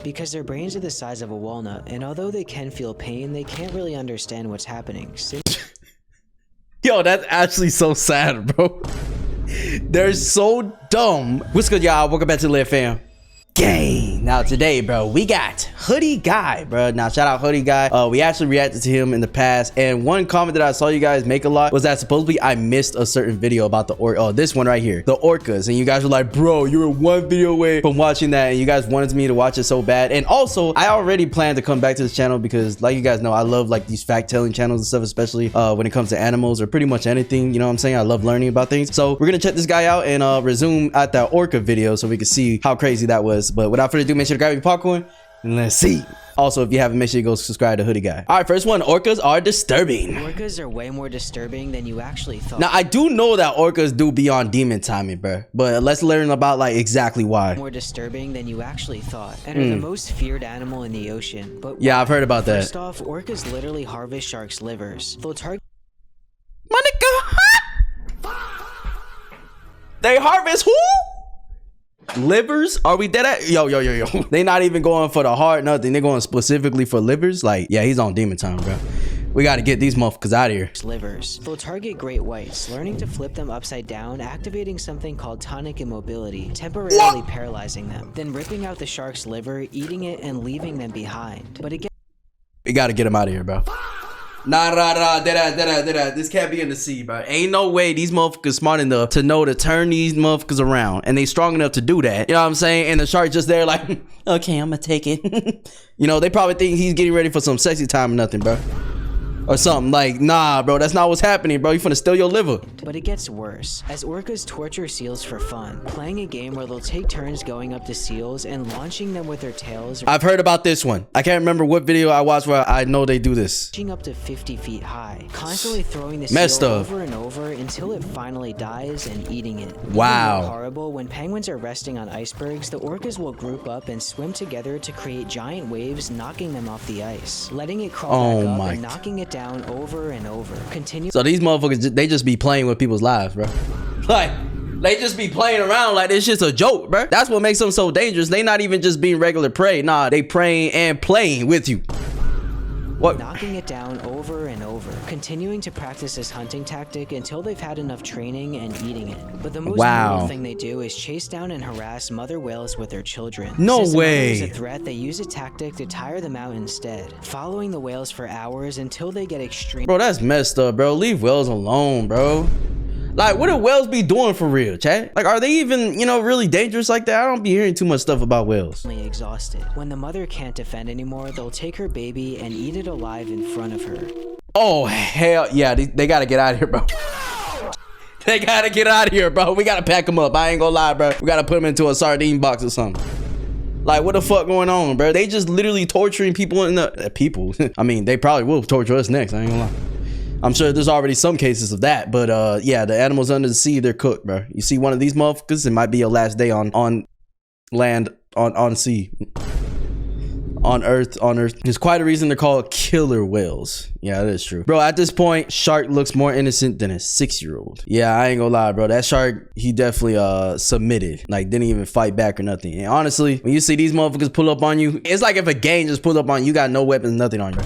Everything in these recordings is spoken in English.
because their brains are the size of a walnut, and although they can feel pain, they can't really understand what's happening. Yo, that's actually so sad, bro. They're so dumb. What's good, y'all? Welcome back to Live Fam. Gang. Now today, bro, we got Hoodie Guy, bro. Now shout out Hoodie Guy. We actually reacted to him in the past, and one comment that I saw you guys make a lot was that supposedly I missed a certain video about the this one right here, the orcas, and you guys were like, bro, you were one video away from watching that, and you guys wanted me to watch it so bad. And also, I already planned to come back to this channel because, like you guys know, I love like these fact-telling channels and stuff, especially when it comes to animals or pretty much anything. You know what I'm saying? I love learning about things. So we're gonna check this guy out and resume at that orca video so we can see how crazy that was. But without further ado, make sure to grab your popcorn and let's see. Also, if you haven't, make sure you go subscribe to Hoodie Guy. All right, first one, orcas are disturbing. Orcas are way more disturbing than you actually thought. Now, I do know that orcas do be on demon timing, bro, but let's learn about like exactly why. More disturbing than you actually thought, and are the most feared animal in the ocean. But yeah, I've heard about that. First off, orcas literally harvest sharks' livers. They'll target. My nigga, they harvest who? Livers? Are we dead at? Yo. They not even going for the heart, nothing. They're going specifically for livers. Like, yeah, he's on demon time, bro. We got to get these motherfuckers out of here. Livers. They'll target great whites, learning to flip them upside down, activating something called tonic immobility, temporarily paralyzing them, then ripping out the shark's liver, eating it, and leaving them behind. But again, we got to get them out of here, bro. Nah, dead. This can't be in the sea, bro. Ain't no way these motherfuckers smart enough to know to turn these motherfuckers around, and they strong enough to do that. You know what I'm saying? And the shark just there like, okay, I'm gonna take it. You know, they probably think he's getting ready for some sexy time or nothing, bro. Or something. Like, nah, bro, that's not what's happening, bro. You finna steal your liver. But it gets worse, as orcas torture seals for fun, playing a game where they'll take turns going up to seals and launching them with their tails. I've heard about this one. I can't remember what video I watched where I know they do this. Reaching up to 50 feet high, constantly throwing the seal over and over until it finally dies and eating it. Wow. Even more horrible, when penguins are resting on icebergs, the orcas will group up and swim together to create giant waves, knocking them off the ice, letting it crawl back up and knocking it down over and over. Continue. So these motherfuckers, they just be playing with people's lives, bro. Like, they just be playing around like it's just a joke, bro. That's what makes them so dangerous. They not even just being regular prey. Nah, they preying and playing with you. What? Knocking it down over and over, continuing to practice this hunting tactic until they've had enough training and eating it. But the most brutal thing they do is chase down and harass mother whales with their children. No Since way. Since a threat, they use a tactic to tire them out instead, following the whales for hours until they get extreme. Bro, that's messed up, bro. Leave whales alone, bro. Like, what do whales be doing for real, chat? Like, are they even, you know, really dangerous like that? I don't be hearing too much stuff about whales. Exhausted. When the mother can't defend anymore, they'll take her baby and eat it alive in front of her. Oh, hell yeah. They got to get out of here, bro. They got to get out of here, bro. We got to pack them up. I ain't gonna lie, bro. We got to put them into a sardine box or something. Like, what the fuck going on, bro? They just literally torturing people in the... people. I mean, they probably will torture us next. I ain't gonna lie. I'm sure there's already some cases of that, but yeah, the animals under the sea, they're cooked, bro. You see one of these motherfuckers, it might be your last day on land, on sea, on earth. There's quite a reason they're called killer whales. Yeah, that is true, bro. At this point, shark looks more innocent than a 6-year-old. Yeah, I ain't gonna lie, bro. That shark, he definitely submitted, like didn't even fight back or nothing. And honestly, when you see these motherfuckers pull up on you, it's like if a gang just pulled up on you, you got no weapons, nothing on you.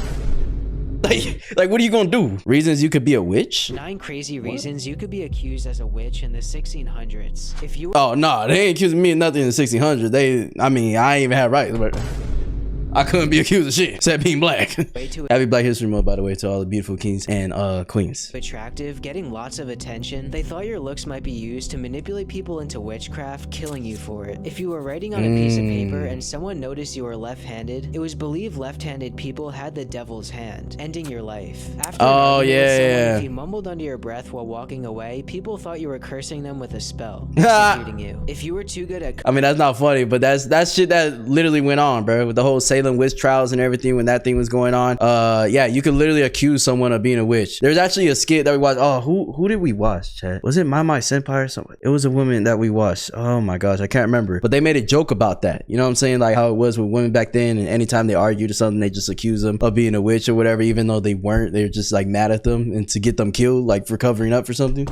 Like, what are you gonna do? Reasons you could be a witch? 9 crazy reasons you could be accused as a witch in the 1600s. If you... Oh, no, they ain't accusing me of nothing in the 1600s. I mean, I ain't even had rights, but I couldn't be accused of shit except being black. Happy Black History Month, by the way, to all the beautiful kings and queens. Attractive, getting lots of attention. They thought your looks might be used to manipulate people into witchcraft, killing you for it. If you were writing on a piece of paper and someone noticed you were left-handed, it was believed left-handed people had the devil's hand, ending your life. After if you mumbled under your breath while walking away, people thought you were cursing them with a spell, executing you. If you were too good at... I mean, that's not funny, but that's shit that literally went on, bro, with the whole witch trials and everything when that thing was going on. Yeah, you could literally accuse someone of being a witch. There's actually a skit that we watched. Oh, who did we watch, chat? Was it My Senpai or something? It was a woman that we watched. Oh my gosh, I can't remember. But they made a joke about that. You know what I'm saying? Like how it was with women back then, and anytime they argued or something, they just accuse them of being a witch or whatever, even though they weren't. They were just like mad at them and to get them killed, like for covering up for something.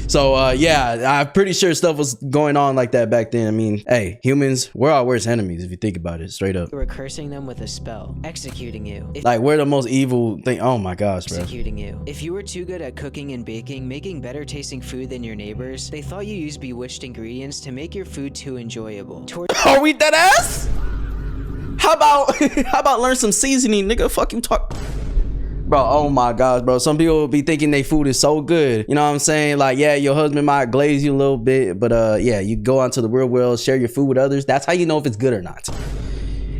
So yeah, I'm pretty sure stuff was going on like that back then. I mean, hey, humans, we're our worst enemies if you think about it, straight up. You were cursing them with a spell, executing you. Like, we're the most evil thing. Oh my gosh, bro. Executing you. If you were too good at cooking and baking, making better tasting food than your neighbors, they thought you used bewitched ingredients to make your food too enjoyable. Are we dead ass? How about learn some seasoning, nigga? Fuck you talk. Bro, oh my gosh, bro. Some people will be thinking their food is so good. You know what I'm saying? Like, yeah, your husband might glaze you a little bit, but yeah, you go out to the real world, share your food with others. That's how you know if it's good or not.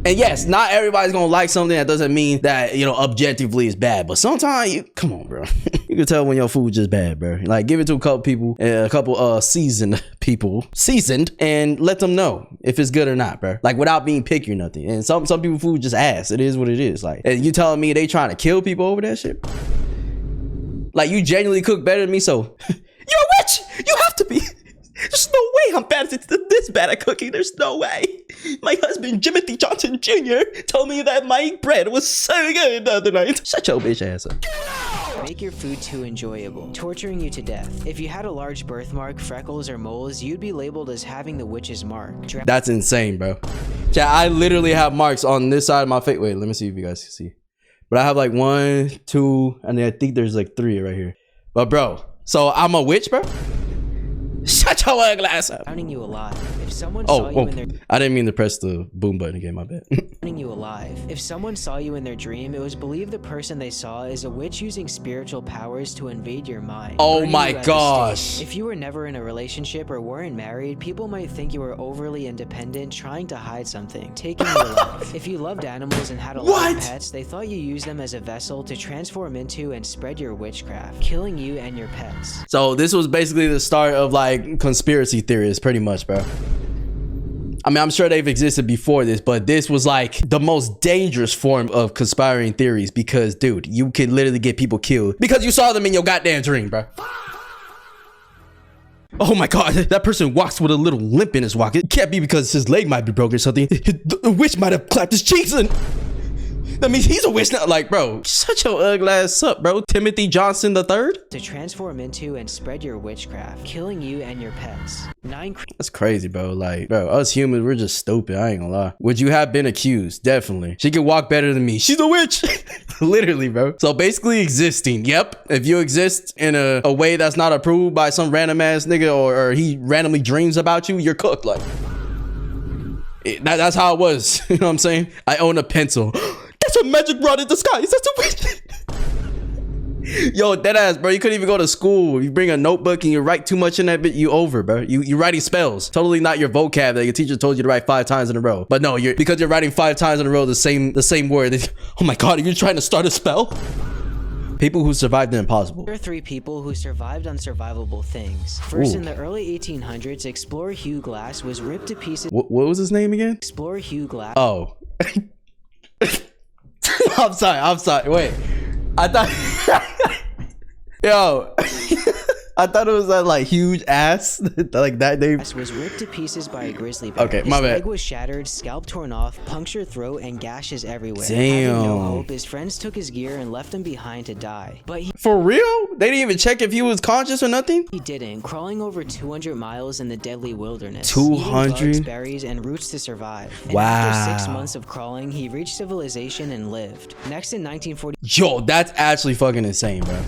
And yes, not everybody's gonna like something. That doesn't mean that, you know, objectively it's bad. But sometimes you, come on, bro. You can tell when your food just bad, bro. Like, give it to a couple people, a couple seasoned people, and let them know if it's good or not, bro. Like, without being picky or nothing. And some people food just ass. It is what it is. Like, and you telling me they trying to kill people over that shit? Like, you genuinely cook better than me, so you're a witch. You have to be. There's no way I'm this bad at cooking. There's no way. My husband, Jimothy Johnson Jr., told me that my bread was so good the other night. Shut your bitch ass up. Make your food too enjoyable, torturing you to death. If you had a large birthmark, freckles, or moles, you'd be labeled as having the witch's mark. That's insane, bro. Chat, I literally have marks on this side of my face. Wait, let me see if you guys can see. But I have like 1, 2, and then I think there's like 3 right here. But bro, so I'm a witch, bro? Shut your ugly ass up. Drowning you alive. If someone saw you in their I didn't mean to press the boom button again, my bad. drowning you alive. If someone saw you in their dream, it was believed the person they saw is a witch using spiritual powers to invade your mind. Oh burning my you at the gosh. stake. If you were never in a relationship or weren't married, people might think you were overly independent, trying to hide something, taking your life. If you loved animals and had a lot of pets, they thought you used them as a vessel to transform into and spread your witchcraft, killing you and your pets. So this was basically the start of like conspiracy theories, pretty much, bro. I mean, I'm sure they've existed before this, but this was like the most dangerous form of conspiring theories because, dude, you could literally get people killed because you saw them in your goddamn dream, bro. Oh my god, that person walks with a little limp in his walk. It can't be because his leg might be broken or something. The witch might have clapped his cheeks and that means he's a witch now. Like, bro, shut your ugly ass up, bro. Timothy Johnson III? To transform into and spread your witchcraft, killing you and your pets. That's crazy, bro. Like, bro, us humans, we're just stupid. I ain't gonna lie. Would you have been accused? Definitely. She can walk better than me. She's a witch. Literally, bro. So basically existing. Yep. If you exist in a way that's not approved by some random ass nigga or he randomly dreams about you, you're cooked. Like, that's how it was. You know what I'm saying? I own a pencil. That's a magic rod in disguise. That's a witch. Yo, deadass, bro. You couldn't even go to school. You bring a notebook and you write too much in that bit, you over, bro. You writing spells. Totally not your vocab that your teacher told you to write 5 times in a row. But no, because you're writing 5 times in a row the same word. Oh my god, are you trying to start a spell? People who survived the impossible. There are 3 people who survived unsurvivable things. First, in the early 1800s, explorer Hugh Glass was ripped to pieces. What was his name again? Explorer Hugh Glass. Oh. I'm sorry. Wait. I thought... Yo. I thought it was that like huge ass, like that name. Was ripped to pieces by a grizzly bear. Okay, my bad. His leg was shattered, scalp torn off, punctured throat, and gashes everywhere. Damn. Having no hope, his friends took his gear and left him behind to die. But for real? They didn't even check if he was conscious or nothing? He didn't, crawling over 200 miles in the deadly wilderness. 200? Eating bugs, berries, and roots to survive. And wow. After 6 months of crawling, he reached civilization and lived. Next in 1940. Yo, that's actually fucking insane, bro.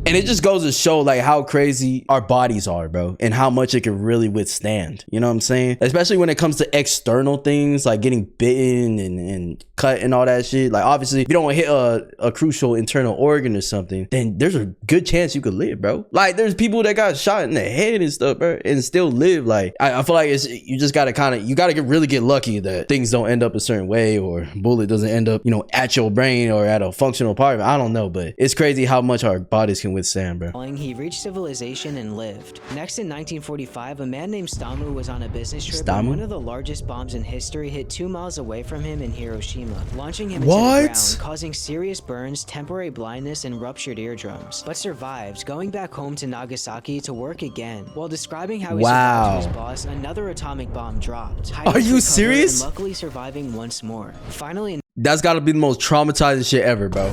And it just goes to show like how crazy our bodies are, bro, and how much it can really withstand. You know what I'm saying? Especially when it comes to external things like getting bitten and cut and all that shit. Like obviously, if you don't hit a crucial internal organ or something, then there's a good chance you could live, bro. Like there's people that got shot in the head and stuff, bro, and still live. Like I feel like you just gotta really get lucky that things don't end up a certain way or bullet doesn't end up, you know, at your brain or at a functional part. I don't know, but it's crazy how much our bodies can withstand, bro. He reached civilization and lived. Next in 1945, a man named Stamu was on a business trip when one of the largest bombs in history hit 2 miles away from him in Hiroshima, launching him into the ground, causing serious burns, temporary blindness, and ruptured eardrums. But survived, going back home to Nagasaki to work again. While describing how he survived to his boss, another atomic bomb dropped. Are you serious? And luckily surviving once more. Finally, that's gotta be the most traumatizing shit ever, bro.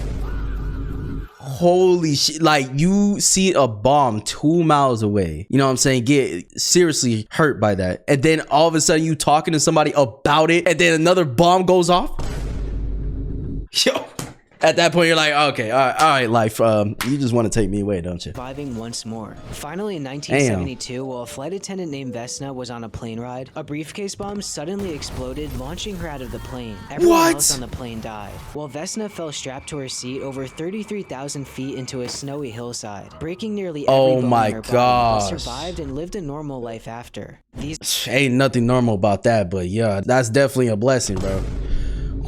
Holy shit. Like, you see a bomb 2 miles away, you know what I'm saying, get seriously hurt by that, and then all of a sudden you talking to somebody about it, and then another bomb goes off. Yo, at that point you're like, okay, all right, life, you just want to take me away, don't you? Surviving once more. Finally, in 1972, while a flight attendant named Vesna was on a plane ride, a briefcase bomb suddenly exploded, launching her out of the plane. Everyone else on the plane died, while Vesna fell strapped to her seat over 33,000 feet into a snowy hillside, breaking nearly every bone in her body, but survived and lived a normal life after. These ain't nothing normal about that, but yeah, that's definitely a blessing, bro.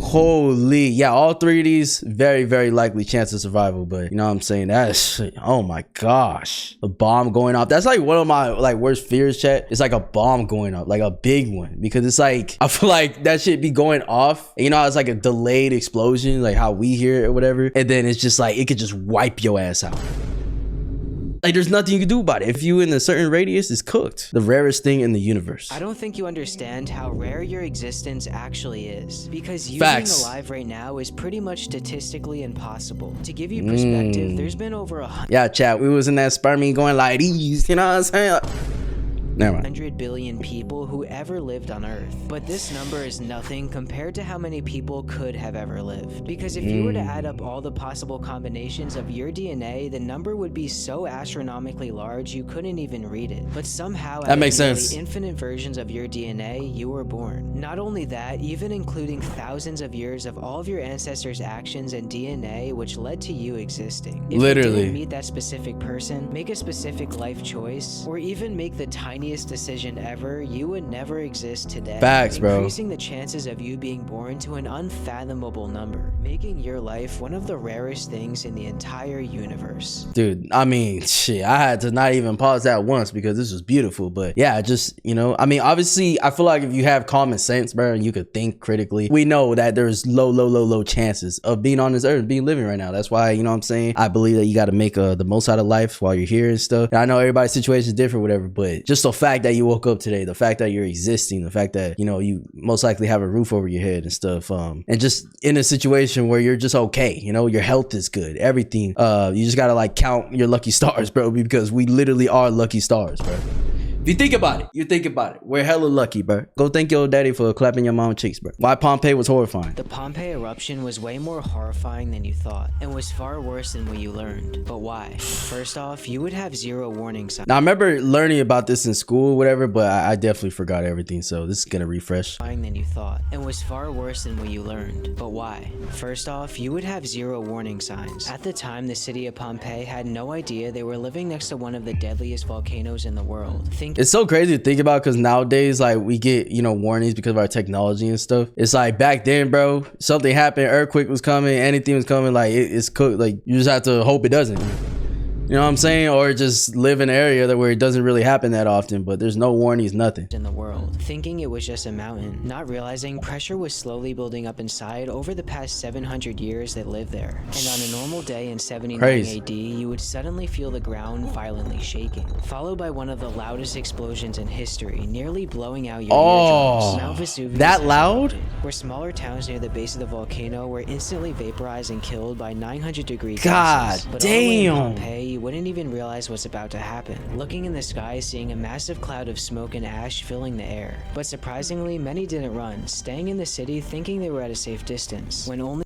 Holy, yeah, all 3 of these very, very likely chance of survival, but you know what I'm saying, that's, oh my gosh, a bomb going off, that's like one of my like worst fears, chat. It's like a bomb going off, like a big one, because it's like, I feel like that shit be going off, and you know, it's like a delayed explosion, like how we hear it or whatever, and then it's just like it could just wipe your ass out. Like, there's nothing you can do about it. If you in a certain radius, it's cooked. The rarest thing in the universe. I don't think you understand how rare your existence actually is. Because you being alive right now is pretty much statistically impossible. To give you perspective, there's been over 100... Yeah, chat, we was in that spermie going like these, you know what I'm saying? Never mind. 100 billion people who ever lived on Earth. But this number is nothing compared to how many people could have ever lived. Because if you were to add up all the possible combinations of your DNA, the number would be so astronomically large you couldn't even read it. But somehow, that makes sense. Infinite versions of your DNA, you were born. Not only that, even including thousands of years of all of your ancestors' actions and DNA, which led to you existing. If you didn't meet that specific person, make a specific life choice, or even make the tiniest decision ever, you would never exist today. Facts, bro. Increasing the chances of you being born to an unfathomable number, making your life one of the rarest things in the entire universe. Dude, I mean, shit, I had to not even pause that once because this was beautiful, but yeah, just, you know, I mean, obviously, I feel like if you have common sense, bro, and you could think critically, we know that there's low chances of being on this earth, being living right now. That's why, you know what I'm saying, I believe that you got to make the most out of life while you're here and stuff. And I know everybody's situation is different, whatever, but just the fact that you woke up today, the fact that you're existing, the fact that, you know, you most likely have a roof over your head and stuff, and just in a situation where you're just okay, you know, your health is good, everything, you just gotta like count your lucky stars, bro, because we literally are lucky stars, bro. If you think about it, we're hella lucky, bro. Go thank your daddy for clapping your mom cheeks, bro. Why Pompeii was horrifying? The Pompeii eruption was way more horrifying than you thought, and was far worse than what you learned. But why? First off, you would have zero warning signs. Now, I remember learning about this in school, whatever, but I definitely forgot everything, so this is gonna refresh. Than you thought, and was far worse than what you learned. But why? First off, you would have zero warning signs. At the time, the city of Pompeii had no idea they were living next to one of the deadliest volcanoes in the world. It's so crazy to think about because nowadays, like, we get, you know, warnings because of our technology and stuff. It's like back then, bro, something happened, earthquake was coming, anything was coming, like it's cooked. Like, you just have to hope it doesn't. You know what I'm saying? Or just live in an area where it doesn't really happen that often, but there's no warnings, nothing. In the world, thinking it was just a mountain, not realizing pressure was slowly building up inside over the past 700 years that lived there. And on a normal day in 79 AD, you would suddenly feel the ground violently shaking, followed by one of the loudest explosions in history, nearly blowing out your eardrums. Mount Vesuvius, that loud? Where smaller towns near the base of the volcano were instantly vaporized and killed by 900-degree God but damn. All in Pompeii, you wouldn't even realize what's about to happen. Looking in the sky, seeing a massive cloud of smoke and ash filling the air. But surprisingly, many didn't run, staying in the city thinking they were at a safe distance. When only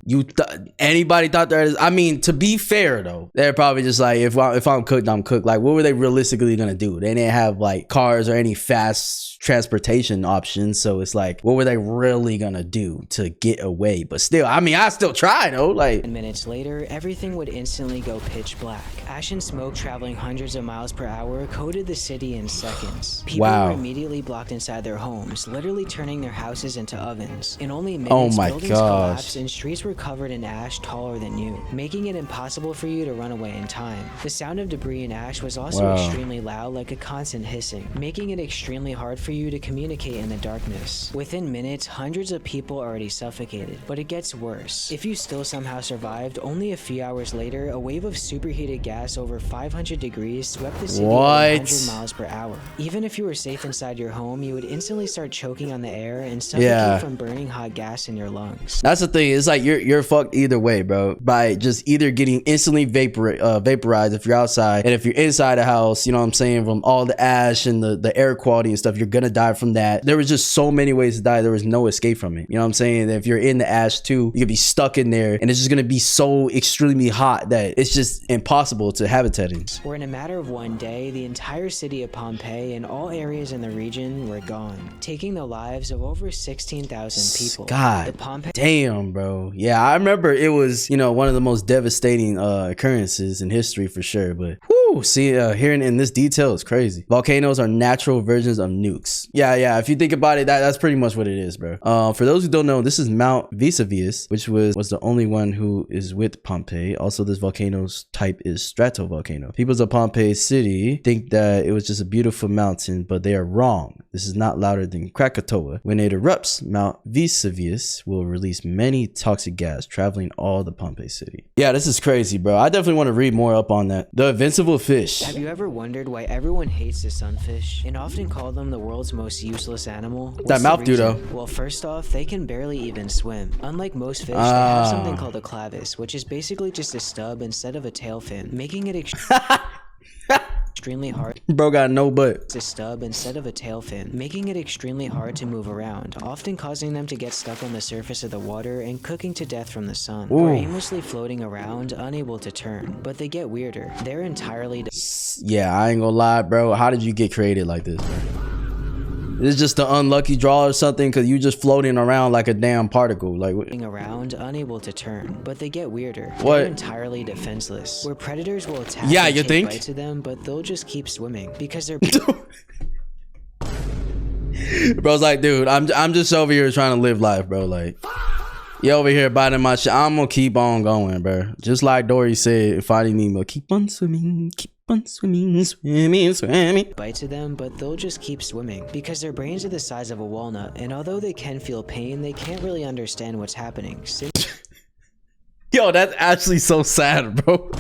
anybody thought there is, I mean, to be fair though, they're probably just like, if I'm cooked, I'm cooked. Like, what were they realistically gonna do? They didn't have like cars or any fast transportation options, so it's like, what were they really gonna do to get away? But still, I mean, I still try though. Like, minutes later, everything would instantly go pitch black. Ash and smoke traveling hundreds of miles per hour coated the city in seconds. People were immediately blocked inside their homes, literally turning their houses into ovens. In only minutes, buildings collapsed and streets were covered in ash taller than you, making it impossible for you to run away in time. The sound of debris and ash was also extremely loud, like a constant hissing, making it extremely hard for you to communicate in the darkness. Within minutes, hundreds of people already suffocated. But it gets worse. If you still somehow survived, only a few hours later, a wave of superheated gas over 500 degrees swept the city at 100 miles per hour. Even if you were safe inside your home, you would instantly start choking on the air and suffocate from burning hot gas in your lungs. That's the thing. It's like you're you're fucked either way, bro. By just either getting instantly vaporized if you're outside, and if you're inside a house, you know what I'm saying, from all the ash and the air quality and stuff, you're gonna die from that. There was just so many ways to die. There was no escape from it. You know what I'm saying? If you're in the ash too, you could be stuck in there, and it's just gonna be so extremely hot that it's just impossible to habitat in. Where in a matter of one day, the entire city of Pompeii and all areas in the region were gone, taking the lives of over 16,000 people. God damn, bro. Yeah, I remember it was, you know, one of the most devastating occurrences in history for sure. But whoo, see, hearing in this detail is crazy. Volcanoes are natural versions of nukes. Yeah. If you think about it, that's pretty much what it is, bro. For those who don't know, this is Mount Vesuvius, which was the only one who is with Pompeii. Also, this volcano's type is stratovolcano. Peoples of Pompeii city think that it was just a beautiful mountain, but they are wrong. This is not louder than Krakatoa. When it erupts, Mount Vesuvius will release many toxic gas traveling all the Pompeii city. Yeah, this is crazy, bro. I definitely want to read more up on that. The invincible fish. Have you ever wondered why everyone hates the sunfish and often call them the world's most useless animal? What's that mouth do though? Well, first off, they can barely even swim. Unlike most fish, they have something called a clavis, which is basically just a stub instead of a tail fin, making it extremely hard. Bro got no butt. It's a stub instead of a tail fin, making it extremely hard to move around, often causing them to get stuck on the surface of the water and cooking to death from the sun, or aimlessly floating around, unable to turn. But they get weirder. They're entirely... Yeah, I ain't gonna lie, bro. How did you get created like this, bro? It's just an unlucky draw or something, because you just floating around like a damn particle. Like around, unable to turn. But they get weirder. What? They're entirely defenseless. Where predators will attack yeah, and you take think? bites of them, but they'll just keep swimming because they're... Bro's like, dude, I'm just over here trying to live life, bro. Like, you over here biting my shit. I'm gonna keep on going, bro. Just like Dory said, Finding Nemo, keep on swimming, keep on swimming, swimming. Bites of them, but they'll just keep swimming because their brains are the size of a walnut, and although they can feel pain, they can't really understand what's happening. Yo, that's actually so sad, bro.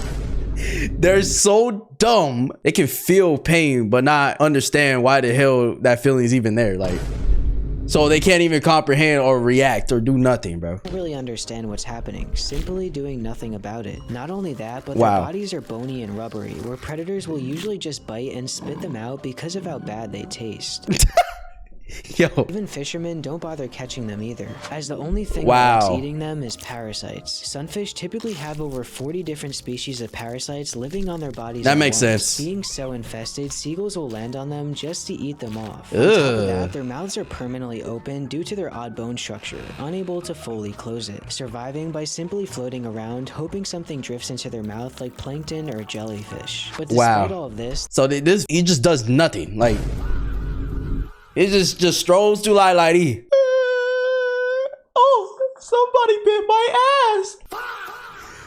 They're so dumb. They can feel pain, but not understand why the hell that feeling is even there. Like, so they can't even comprehend or react or do nothing, bro. Don't really understand what's happening, simply doing nothing about it. Not only that, but their bodies are bony and rubbery, where predators will usually just bite and spit them out because of how bad they taste. Yo. Even fishermen don't bother catching them either, as the only thing that's eating them is parasites. Sunfish typically have over 40 different species of parasites living on their bodies. That makes sense. Being so infested, seagulls will land on them just to eat them off. On top of that, their mouths are permanently open due to their odd bone structure, unable to fully close it, surviving by simply floating around, hoping something drifts into their mouth like plankton or jellyfish. But despite all of this, so he just does nothing. Like, it just strolls through like oh, somebody bit my ass.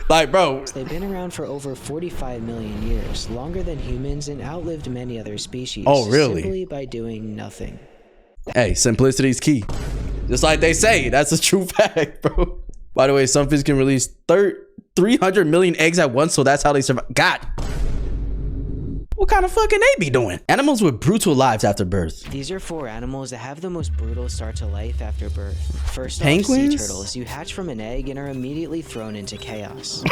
Like, bro, they've been around for over 45 million years, longer than humans, and outlived many other species. Oh, really? Simply by doing nothing. Hey, simplicity is key. Just like they say, that's a true fact, bro. By the way, sunfish can release 300 million eggs at once, so that's how they survive. God. What kind of fucking they be doing? Animals with brutal lives after birth. These are 4 animals that have the most brutal start to life after birth. First Penguins? off, sea turtles. You hatch from an egg and are immediately thrown into chaos.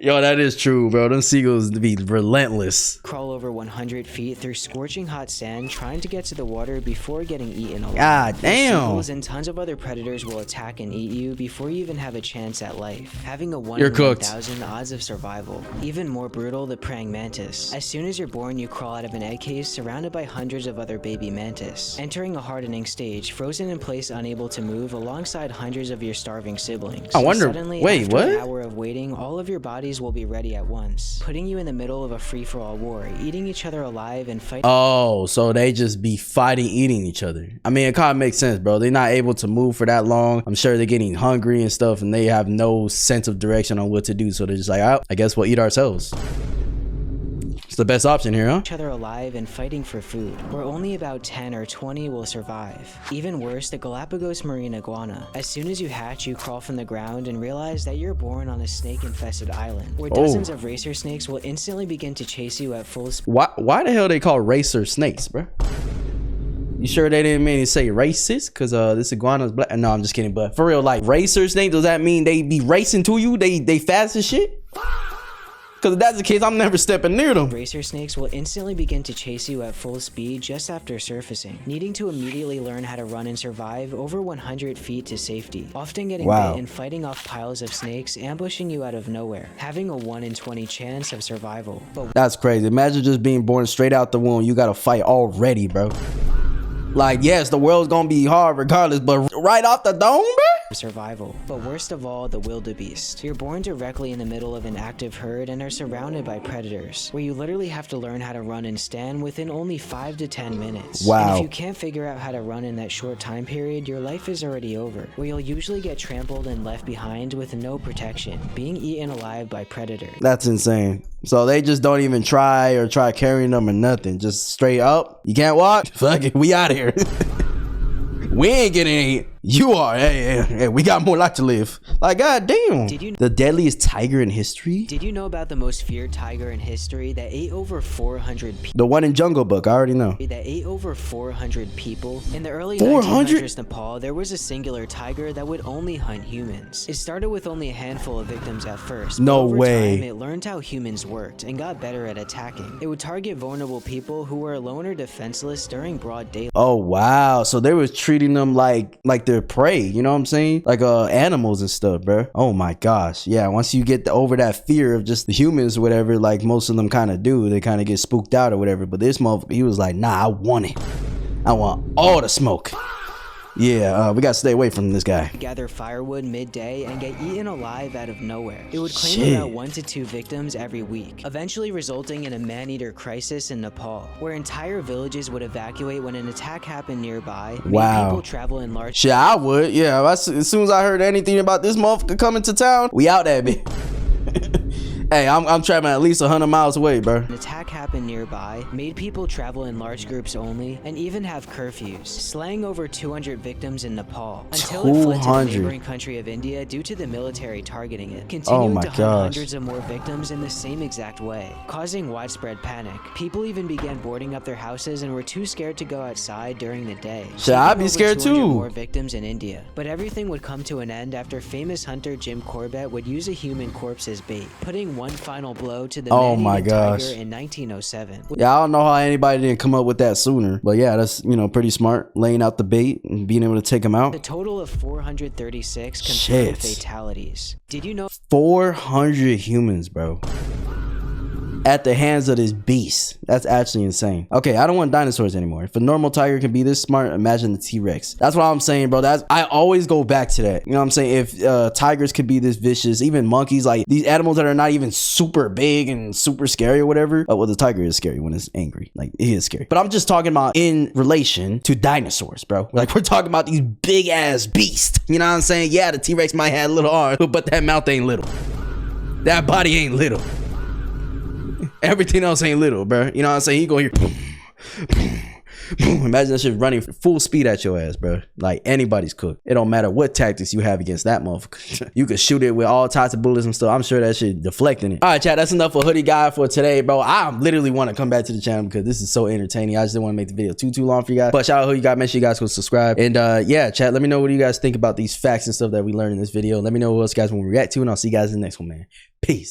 Yo, that is true, bro. Them seagulls be relentless. Crawl over 100 feet through scorching hot sand, trying to get to the water before getting eaten alive. God damn. Seagulls and tons of other predators will attack and eat you before you even have a chance at life, having a 1 in 1,000 odds of survival. Even more brutal, the praying mantis. As soon as you're born, you crawl out of an egg case surrounded by hundreds of other baby mantis, entering a hardening stage, frozen in place, unable to move, alongside hundreds of your starving siblings. I wonder, suddenly, wait, after what? an hour of waiting, all of your bodies will be ready at once, putting you in the middle of a free-for-all war, eating each other alive and fighting. Oh, so they just be fighting, eating each other. I mean, it kind of makes sense, bro. They're not able to move for that long. I'm sure they're getting hungry and stuff, and they have no sense of direction on what to do. So they're just like, oh, I guess we'll eat ourselves. It's the best option here, huh? Each other alive and fighting for food, where only about 10 or 20 will survive. Even worse, the Galapagos marine iguana. As soon as you hatch, you crawl from the ground and realize that you're born on a snake-infested island, where dozens of racer snakes will instantly begin to chase you at full speed. Why the hell they call racer snakes, bro? You sure they didn't mean to say racist? Cause this iguana's black. No, I'm just kidding. But for real, like racer snake, does that mean they be racing to you? They fast as shit? Cause if that's the case, I'm never stepping near them. Racer snakes will instantly begin to chase you at full speed just after surfacing, needing to immediately learn how to run and survive over 100 feet to safety, often getting bit and fighting off piles of snakes ambushing you out of nowhere, having a 1 in 20 chance of survival. But that's crazy. Imagine just being born straight out the womb. You gotta fight already, bro. Like, yes, the world's gonna be hard regardless, but right off the dome, bro? Survival. But worst of all, the wildebeest. You're born directly in the middle of an active herd and are surrounded by predators, where you literally have to learn how to run and stand within only 5 to 10 minutes. Wow. And if you can't figure out how to run in that short time period, your life is already over, where you'll usually get trampled and left behind with no protection, being eaten alive by predators. That's insane. So they just don't even try carrying them or nothing. Just straight up. You can't walk? Fuck it. We out of here. We ain't getting any. You are. Hey, we got more life to live. Like, goddamn. The deadliest tiger in history? Did you know about the most feared tiger in history that ate over 400 people? The one in Jungle Book, I already know. That ate over 400 people. In the early 400? 1900s Nepal, there was a singular tiger that would only hunt humans. It started with only a handful of victims at first. No over way. Time, it learned how humans worked and got better at attacking. It would target vulnerable people who were alone or defenseless during broad daylight. Oh, wow. So they was treating them like their prey, you know what I'm saying? Like animals and stuff, bro. Oh my gosh. Yeah, once you get over that fear of just the humans or whatever, like most of them kind of do, they kind of get spooked out or whatever. But this motherfucker, he was like, nah, I want it. I want all the smoke. Yeah, we gotta stay away from this guy. Gather firewood midday and get eaten alive out of nowhere. It would claim about 1 to 2 victims every week, eventually resulting in a man-eater crisis in Nepal, where entire villages would evacuate when an attack happened nearby. Wow. People travel in large. Shit, I would. Yeah, as soon as I heard anything about this motherfucker coming to town, we out there, bitch. Hey, I'm traveling at least 100 miles away, bro. An attack happened nearby, made people travel in large groups only, and even have curfews, slaying over 200 victims in Nepal, until it fled to the neighboring country of India due to the military targeting it, continuing to hunt hundreds of more victims in the same exact way, causing widespread panic. People even began boarding up their houses and were too scared to go outside during the day. Shit, I'd be scared too. More victims in India, but everything would come to an end after famous hunter Jim Corbett would use a human corpse as bait, putting one final blow to the man-eating tiger in 1907. Yeah, I don't know how anybody didn't come up with that sooner, but yeah, that's, you know, pretty smart, laying out the bait and being able to take him out. A total of 436 confirmed fatalities. Did you know 400 humans, bro, at the hands of this beast? That's actually insane. Okay, I don't want dinosaurs anymore. If a normal tiger can be this smart, imagine the T-Rex. That's what I'm saying, bro. I always go back to that. You know what I'm saying? If tigers could be this vicious, even monkeys, like these animals that are not even super big and super scary or whatever. Well, the tiger is scary when it's angry. Like, it is scary. But I'm just talking about in relation to dinosaurs, bro. Like, we're talking about these big ass beasts. You know what I'm saying? Yeah, the T-Rex might have little arms, but that mouth ain't little. That body ain't little. Everything else ain't little, bro. You know what I'm saying? He gonna hear boom, boom, boom. Imagine that shit running full speed at your ass, bro. Like, anybody's cooked. It don't matter what tactics you have against that motherfucker. You could shoot it with all types of bullets and stuff. I'm sure that shit deflecting it. All right, chat, that's enough for Hoodie Guy for today, bro. I literally want to come back to the channel because this is so entertaining. I just didn't want to make the video too long for you guys. But shout out Hoodie Guy. Make sure you guys go subscribe. And yeah, chat, let me know what you guys think about these facts and stuff that we learned in this video. Let me know what else you guys want to react to, and I'll see you guys in the next one, man. Peace.